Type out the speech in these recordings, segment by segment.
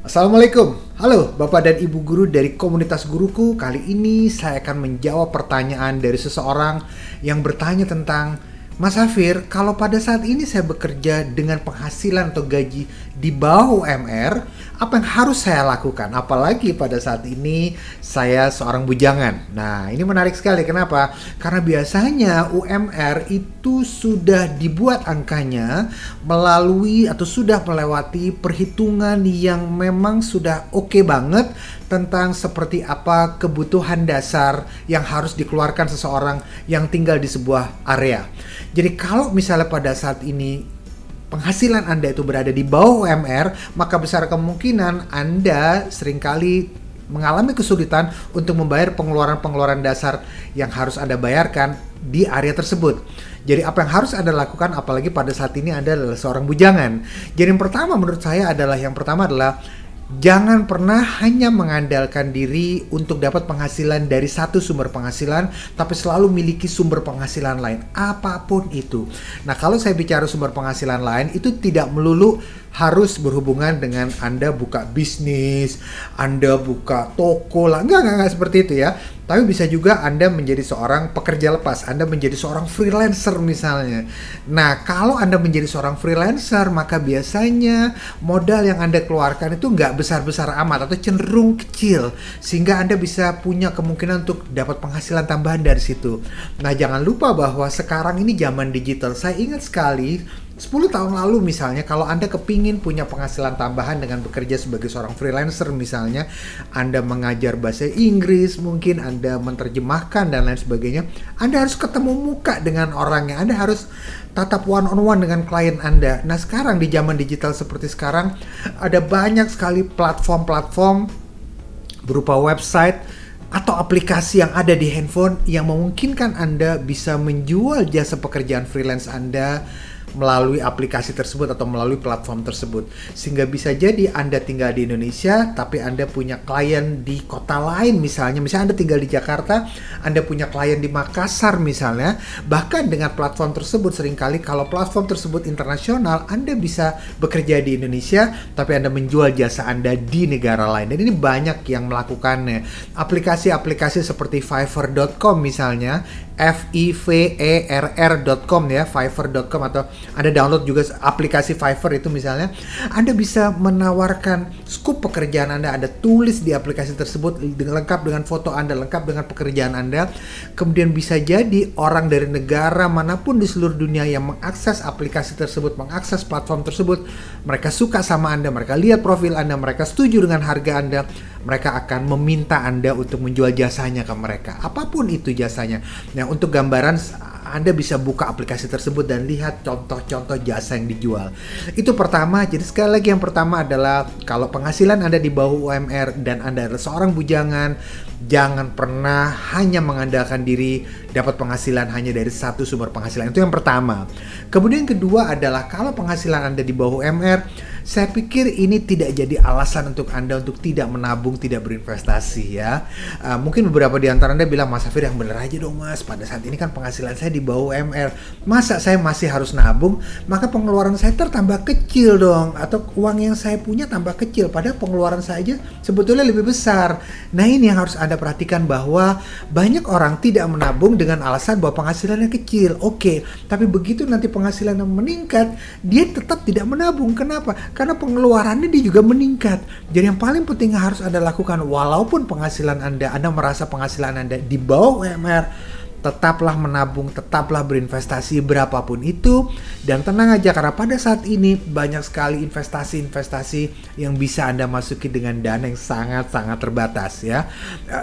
Assalamualaikum, halo Bapak dan Ibu Guru dari komunitas guruku. Kali ini saya akan menjawab pertanyaan dari seseorang yang bertanya tentang, Mas Hafir, kalau pada saat ini saya bekerja dengan penghasilan atau gaji di bawah UMR, apa yang harus saya lakukan? Apalagi pada saat ini saya seorang bujangan. Nah, ini menarik sekali. Kenapa? Karena biasanya UMR itu sudah dibuat angkanya melalui atau sudah melewati perhitungan yang memang sudah oke banget tentang seperti apa kebutuhan dasar yang harus dikeluarkan seseorang yang tinggal di sebuah area. Jadi kalau misalnya pada saat ini penghasilan Anda itu berada di bawah UMR, maka besar kemungkinan Anda seringkali mengalami kesulitan untuk membayar pengeluaran-pengeluaran dasar yang harus Anda bayarkan di area tersebut. Jadi apa yang harus Anda lakukan apalagi pada saat ini Anda adalah seorang bujangan. Jadi yang pertama menurut saya adalah jangan pernah hanya mengandalkan diri untuk dapat penghasilan dari satu sumber penghasilan, tapi selalu miliki sumber penghasilan lain, apapun itu. Nah, kalau saya bicara sumber penghasilan lain, itu tidak melulu harus berhubungan dengan Anda buka bisnis, Anda buka toko lah, enggak seperti itu ya. Tapi bisa juga Anda menjadi seorang pekerja lepas, Anda menjadi seorang freelancer misalnya. Nah, kalau Anda menjadi seorang freelancer, maka biasanya modal yang Anda keluarkan itu nggak besar-besar amat atau cenderung kecil, sehingga Anda bisa punya kemungkinan untuk dapat penghasilan tambahan dari situ. Nah, jangan lupa bahwa sekarang ini zaman digital. Saya ingat sekali 10 tahun lalu misalnya, kalau Anda kepingin punya penghasilan tambahan dengan bekerja sebagai seorang freelancer misalnya, Anda mengajar bahasa Inggris, mungkin Anda menerjemahkan dan lain sebagainya, Anda harus ketemu muka dengan orangnya, Anda harus tatap one on one dengan klien Anda. Nah, sekarang di zaman digital seperti sekarang, ada banyak sekali platform-platform berupa website atau aplikasi yang ada di handphone yang memungkinkan Anda bisa menjual jasa pekerjaan freelance Anda melalui aplikasi tersebut atau melalui platform tersebut. Sehingga bisa jadi Anda tinggal di Indonesia tapi Anda punya klien di kota lain misalnya Anda tinggal di Jakarta, Anda punya klien di Makassar misalnya. Bahkan dengan platform tersebut seringkali kalau platform tersebut internasional, Anda bisa bekerja di Indonesia tapi Anda menjual jasa Anda di negara lain. Dan ini banyak yang melakukannya. Aplikasi-aplikasi seperti Fiverr.com misalnya, fiverr.com ya, fiverr.com, atau Anda download juga aplikasi Fiverr itu misalnya. Anda bisa menawarkan scope pekerjaan Anda, Anda tulis di aplikasi tersebut lengkap dengan foto Anda, lengkap dengan pekerjaan Anda. Kemudian bisa jadi orang dari negara manapun di seluruh dunia yang mengakses aplikasi tersebut, mengakses platform tersebut, mereka suka sama Anda, mereka lihat profil Anda, mereka setuju dengan harga Anda, mereka akan meminta Anda untuk menjual jasanya ke mereka, apapun itu jasanya. Nah, untuk gambaran, Anda bisa buka aplikasi tersebut dan lihat contoh-contoh jasa yang dijual. Itu pertama. Jadi sekali lagi, yang pertama adalah kalau penghasilan Anda di bawah UMR dan Anda adalah seorang bujangan, jangan pernah hanya mengandalkan diri dapat penghasilan hanya dari satu sumber penghasilan. Itu yang pertama. Kemudian yang kedua adalah kalau penghasilan Anda di bawah UMR, saya pikir ini tidak jadi alasan untuk Anda untuk tidak menabung, tidak berinvestasi ya. Mungkin beberapa di antara Anda bilang, Mas Hafir, yang bener aja dong Mas, pada saat ini kan penghasilan saya di bawah UMR, masa saya masih harus nabung? Maka pengeluaran saya tambah kecil dong, atau uang yang saya punya tambah kecil, padahal pengeluaran saya aja sebetulnya lebih besar. Nah, ini yang harus Anda perhatikan, bahwa banyak orang tidak menabung dengan alasan bahwa penghasilannya kecil. Oke, tapi begitu nanti penghasilannya meningkat, dia tetap tidak menabung. Kenapa? Karena pengeluarannya dia juga meningkat. Jadi yang paling penting harus Anda lakukan, walaupun penghasilan Anda merasa penghasilan Anda di bawah UMR, tetaplah menabung, tetaplah berinvestasi berapapun itu. Dan tenang aja, karena pada saat ini banyak sekali investasi-investasi yang bisa Anda masuki dengan dana yang sangat-sangat terbatas ya.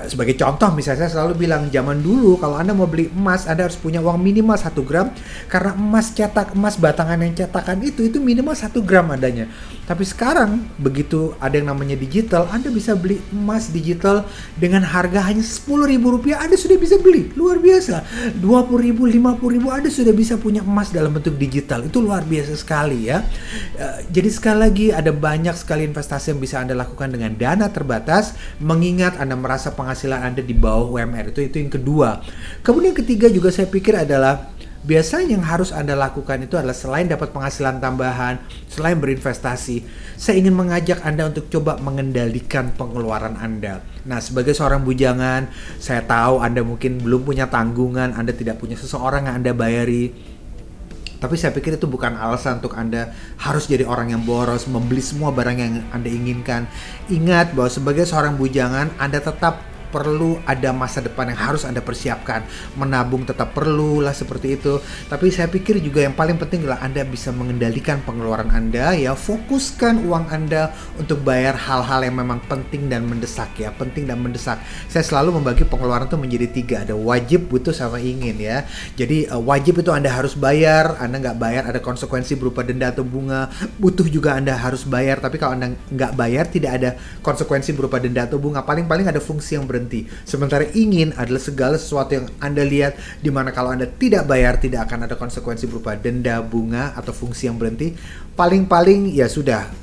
Sebagai contoh, misalnya saya selalu bilang, zaman dulu kalau Anda mau beli emas, Anda harus punya uang minimal 1 gram. Karena emas batangan yang cetakan itu minimal 1 gram adanya. Tapi sekarang begitu ada yang namanya digital, Anda bisa beli emas digital dengan harga hanya Rp10.000, Anda sudah bisa beli. Luar biasa. Rp20.000, Rp50.000, Anda sudah bisa punya emas dalam bentuk digital. Itu luar biasa sekali ya. Jadi sekali lagi, ada banyak sekali investasi yang bisa Anda lakukan dengan dana terbatas, mengingat Anda merasa penghasilan Anda di bawah UMR. Itu yang kedua. Kemudian yang ketiga juga saya pikir adalah Biasanya yang harus Anda lakukan itu adalah selain dapat penghasilan tambahan, selain berinvestasi, saya ingin mengajak Anda untuk coba mengendalikan pengeluaran Anda. Nah, sebagai seorang bujangan, saya tahu Anda mungkin belum punya tanggungan, Anda tidak punya seseorang yang Anda bayari. Tapi saya pikir itu bukan alasan untuk Anda harus jadi orang yang boros, membeli semua barang yang Anda inginkan. Ingat bahwa sebagai seorang bujangan, Anda tetap perlu ada masa depan yang harus Anda persiapkan. Menabung tetap perlu lah seperti itu. Tapi saya pikir juga yang paling penting adalah Anda bisa mengendalikan pengeluaran Anda, ya. Fokuskan uang Anda untuk bayar hal-hal yang memang penting dan mendesak, ya. Penting dan mendesak. Saya selalu membagi pengeluaran itu menjadi 3. Ada wajib, butuh, sama ingin, ya. Jadi wajib itu Anda harus bayar. Anda nggak bayar ada konsekuensi berupa denda atau bunga. Butuh juga Anda harus bayar. Tapi kalau Anda nggak bayar tidak ada konsekuensi berupa denda atau bunga. Paling-paling ada fungsi yang berhenti. Sementara ingin adalah segala sesuatu yang Anda lihat di mana kalau Anda tidak bayar tidak akan ada konsekuensi berupa denda, bunga, atau fungsi yang berhenti. Paling-paling ya sudah,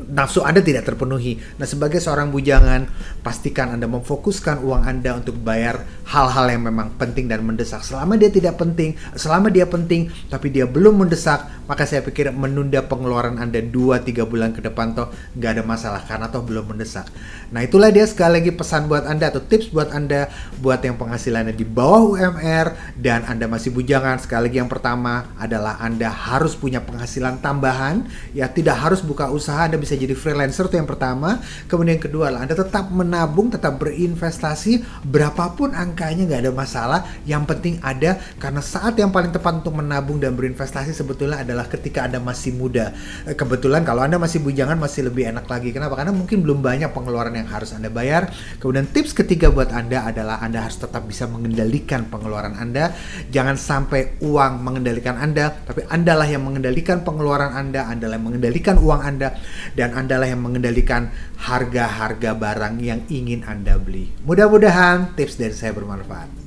nafsu Anda tidak terpenuhi. Nah, sebagai seorang bujangan, pastikan Anda memfokuskan uang Anda untuk bayar hal-hal yang memang penting dan mendesak. Selama dia penting tapi dia belum mendesak, maka saya pikir menunda pengeluaran Anda 2-3 bulan ke depan toh nggak ada masalah karena toh belum mendesak. Nah, itulah dia sekali lagi pesan buat Anda atau tips buat Anda buat yang penghasilannya di bawah UMR dan Anda masih bujangan. Sekali lagi yang pertama adalah Anda harus punya penghasilan tambahan, ya. Tidak harus buka usaha, Anda bisa jadi freelancer, itu yang pertama. Kemudian yang kedua adalah Anda tetap menabung, tetap berinvestasi, berapapun angkanya nggak ada masalah, yang penting ada, karena saat yang paling tepat untuk menabung dan berinvestasi sebetulnya adalah ketika Anda masih muda. Kebetulan kalau Anda masih bujangan masih lebih enak lagi. Kenapa? Karena mungkin belum banyak pengeluaran yang harus Anda bayar. Kemudian tips ketiga buat Anda adalah Anda harus tetap bisa mengendalikan pengeluaran Anda. Jangan sampai uang mengendalikan Anda, tapi Andalah yang mengendalikan pengeluaran Anda, Andalah yang mengendalikan uang Anda, dan Andalah yang mengendalikan harga-harga barang yang ingin Anda beli. Mudah-mudahan tips dari saya bermanfaat.